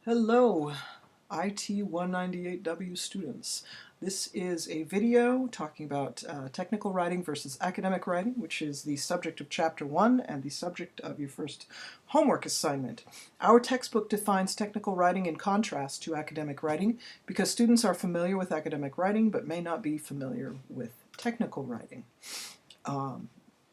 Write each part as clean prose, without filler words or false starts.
Hello, IT 198W students. This is a video talking about technical writing versus academic writing, which is the subject of Chapter 1 and the subject of your first homework assignment. Our textbook defines technical writing in contrast to academic writing because students are familiar with academic writing but may not be familiar with technical writing.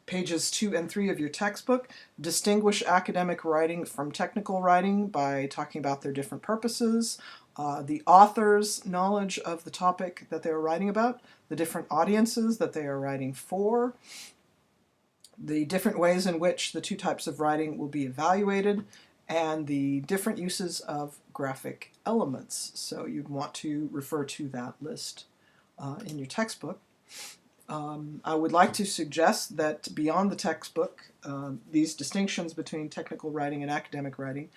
Pages 2 and 3 of your textbook distinguish academic writing from technical writing by talking about their different purposes, the author's knowledge of the topic that they are writing about, the different audiences that they are writing for, the different ways in which the two types of writing will be evaluated, and the different uses of graphic elements. So you'd want to refer to that list in your textbook. I would like to suggest that beyond the textbook, these distinctions between technical writing and academic writing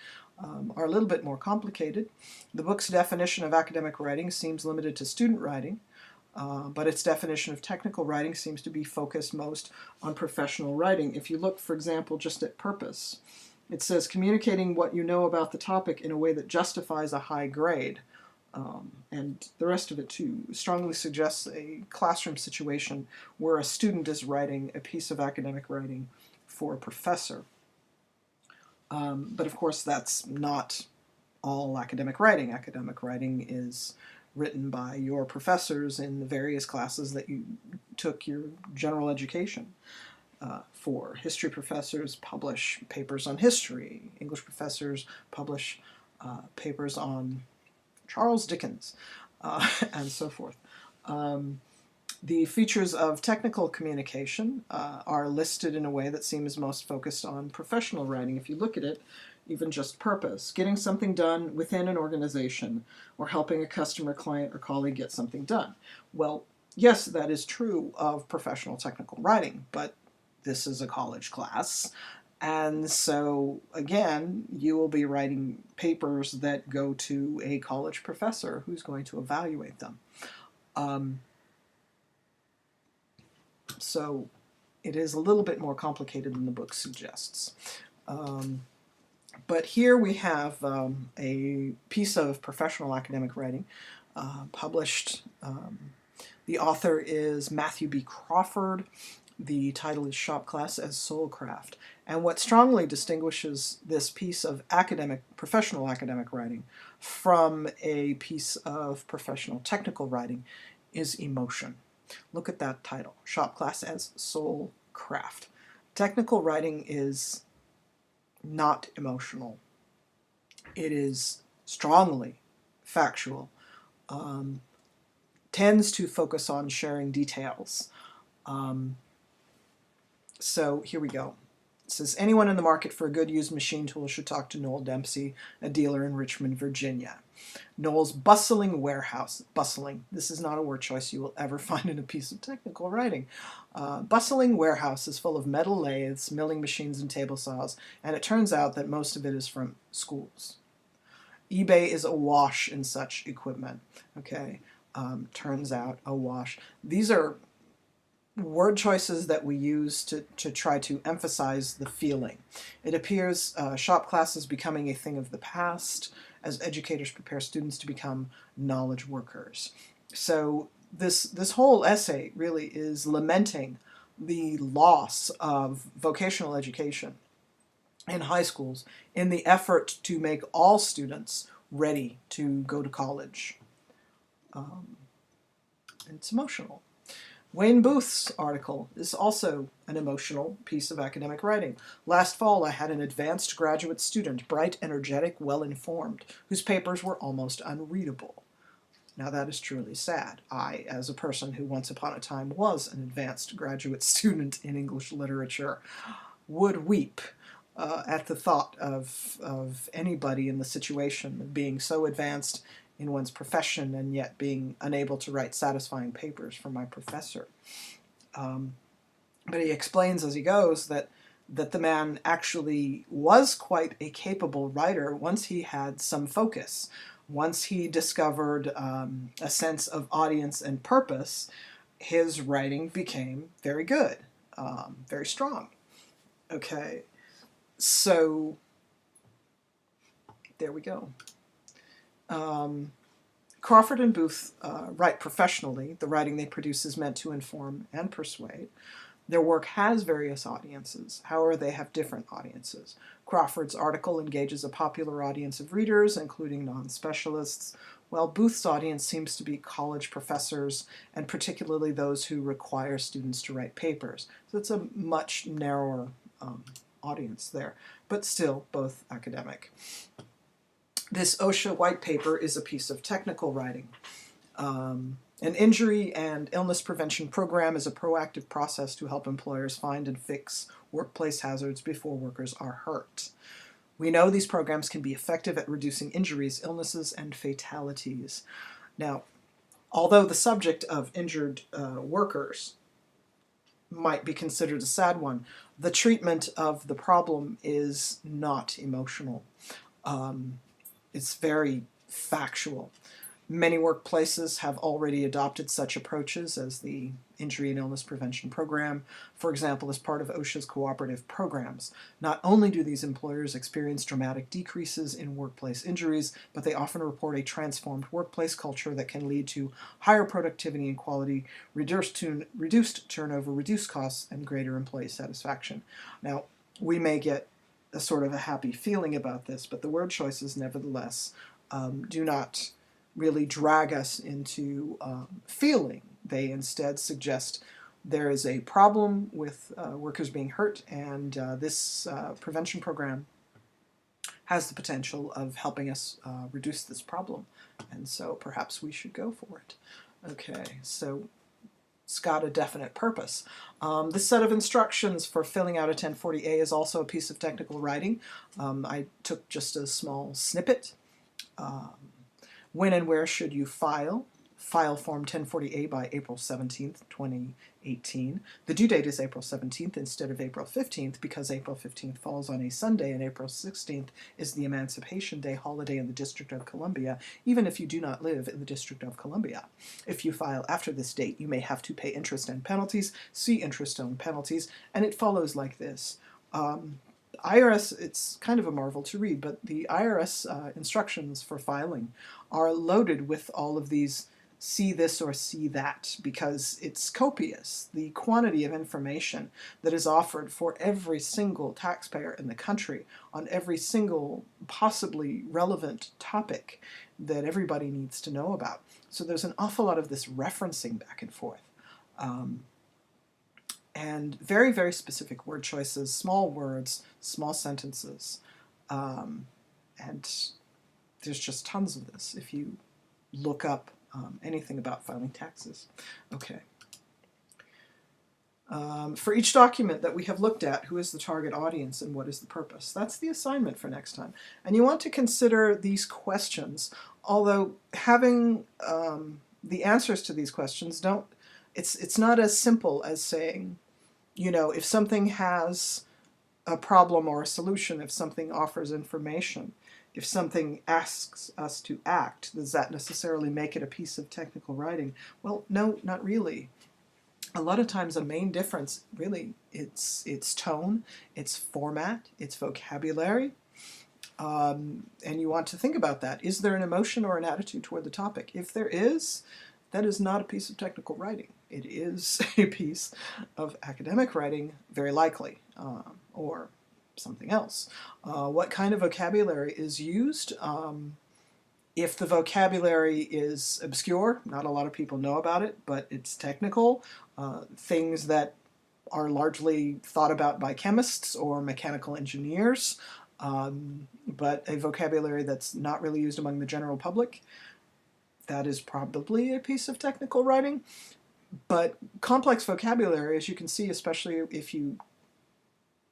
are a little bit more complicated. The book's definition of academic writing seems limited to student writing, but its definition of technical writing seems to be focused most on professional writing. If you look, for example, just at purpose, it says communicating what you know about the topic in a way that justifies a high grade. And the rest of it too strongly suggests a classroom situation where a student is writing a piece of academic writing for a professor. But of course that's not all academic writing. Academic writing is written by your professors in the various classes that you took your general education for. History professors publish papers on history. English professors publish papers on Charles Dickens, and so forth. The features of technical communication are listed in a way that seems most focused on professional writing. If you look at it, even just purpose, getting something done within an organization or helping a customer, client, or colleague get something done. Well, yes, that is true of professional technical writing, but this is a college class. And so, again, you will be writing papers that go to a college professor who's going to evaluate them. So it is a little bit more complicated than the book suggests. But here we have a piece of professional academic writing published. The author is Matthew B. Crawford. The title is Shop Class as Soulcraft. And what strongly distinguishes this piece of professional academic writing from a piece of professional technical writing is emotion. Look at that title, Shop Class as Soulcraft. Technical writing is not emotional. It is strongly factual, tends to focus on sharing details. So here we go. It says, anyone in the market for a good used machine tool should talk to Noel Dempsey, a dealer in Richmond, Virginia. Noel's bustling warehouse. Bustling. This is not a word choice you will ever find in a piece of technical writing. Bustling warehouse is full of metal lathes, milling machines, and table saws, and it turns out that most of it is from schools. eBay is awash in such equipment. Okay, turns out awash. These are word choices that we use to try to emphasize the feeling. It appears shop class is becoming a thing of the past as educators prepare students to become knowledge workers. So this whole essay really is lamenting the loss of vocational education in high schools in the effort to make all students ready to go to college. It's emotional. Wayne Booth's article is also an emotional piece of academic writing. Last fall, I had an advanced graduate student, bright, energetic, well-informed, whose papers were almost unreadable. Now that is truly sad. I, as a person who once upon a time was an advanced graduate student in English literature, would weep at the thought of anybody in the situation of being so advanced in one's profession and yet being unable to write satisfying papers for my professor. But he explains as he goes that the man actually was quite a capable writer once he had some focus. Once he discovered a sense of audience and purpose, his writing became very good, very strong. Okay, so there we go. Crawford and Booth write professionally. The writing they produce is meant to inform and persuade. Their work has various audiences. However, they have different audiences. Crawford's article engages a popular audience of readers, including non-specialists, while Booth's audience seems to be college professors, and particularly those who require students to write papers. So it's a much narrower audience there, but still both academic. This OSHA white paper is a piece of technical writing. An injury and illness prevention program is a proactive process to help employers find and fix workplace hazards before workers are hurt. We know these programs can be effective at reducing injuries, illnesses, and fatalities. Now, although the subject of injured workers might be considered a sad one, the treatment of the problem is not emotional. It's very factual. Many workplaces have already adopted such approaches as the Injury and Illness Prevention Program, for example, as part of OSHA's cooperative programs. Not only do these employers experience dramatic decreases in workplace injuries, but they often report a transformed workplace culture that can lead to higher productivity and quality, reduced turnover, reduced costs, and greater employee satisfaction. Now, we may get a sort of a happy feeling about this, but the word choices, nevertheless, do not really drag us into feeling. They instead suggest there is a problem with workers being hurt, and this prevention program has the potential of helping us reduce this problem, and so perhaps we should go for it. Okay, so it's got a definite purpose. This set of instructions for filling out a 1040A is also a piece of technical writing. I took just a small snippet. When and where should you file? File Form 1040A by April 17th, 2018. The due date is April 17th instead of April 15th because April 15th falls on a Sunday and April 16th is the Emancipation Day holiday in the District of Columbia, even if you do not live in the District of Columbia. If you file after this date, you may have to pay interest and penalties. See interest and penalties, and it follows like this. IRS, it's kind of a marvel to read, but the IRS instructions for filing are loaded with all of these see this or see that because it's copious. The quantity of information that is offered for every single taxpayer in the country on every single possibly relevant topic that everybody needs to know about. So there's an awful lot of this referencing back and forth. And very, very specific word choices, small words, small sentences. And there's just tons of this if you look up anything about filing taxes. Okay. For each document that we have looked at, who is the target audience and what is the purpose? That's the assignment for next time. And you want to consider these questions, although having the answers to these questions it's not as simple as saying, you know, if something has a problem or a solution, if something offers information, if something asks us to act, does that necessarily make it a piece of technical writing? Well, no, not really. A lot of times a main difference, really, it's tone, it's format, it's vocabulary, and you want to think about that. Is there an emotion or an attitude toward the topic? If there is, that is not a piece of technical writing. It is a piece of academic writing, very likely, or something else. What kind of vocabulary is used? If the vocabulary is obscure, not a lot of people know about it, but it's technical, things that are largely thought about by chemists or mechanical engineers, but a vocabulary that's not really used among the general public, that is probably a piece of technical writing. But complex vocabulary, as you can see, especially if you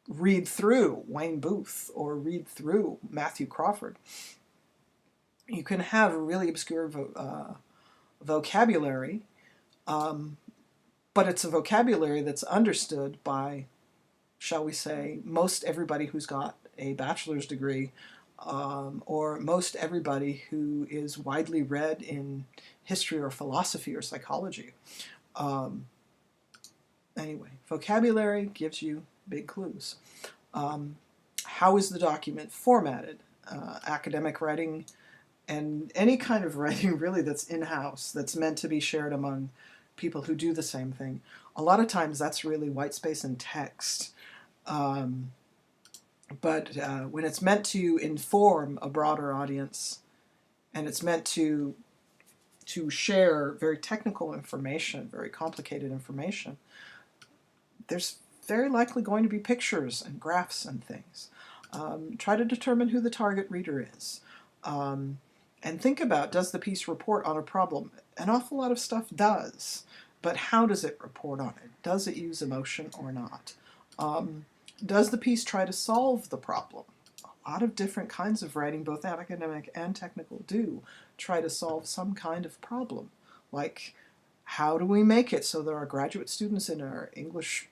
read through Wayne Booth or read through Matthew Crawford, you can have really obscure vocabulary, but it's a vocabulary that's understood by, shall we say, most everybody who's got a bachelor's degree, or most everybody who is widely read in history or philosophy or psychology. Anyway, vocabulary gives you big clues. How is the document formatted? Academic writing and any kind of writing really that's in-house, that's meant to be shared among people who do the same thing. A lot of times that's really white space and text. But when it's meant to inform a broader audience, and it's meant to share very technical information, very complicated information, there's very likely going to be pictures and graphs and things. Try to determine who the target reader is. And think about, does the piece report on a problem? An awful lot of stuff does, but how does it report on it? Does it use emotion or not? Does the piece try to solve the problem? A lot of different kinds of writing, both academic and technical, do try to solve some kind of problem. Like, how do we make it so that our graduate students in our English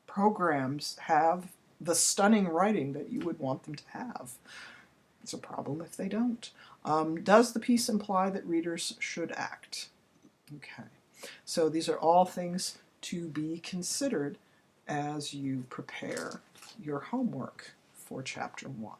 programs have the stunning writing that you would want them to have? It's a problem if they don't. Does the piece imply that readers should act? Okay, so these are all things to be considered as you prepare your homework for Chapter 1.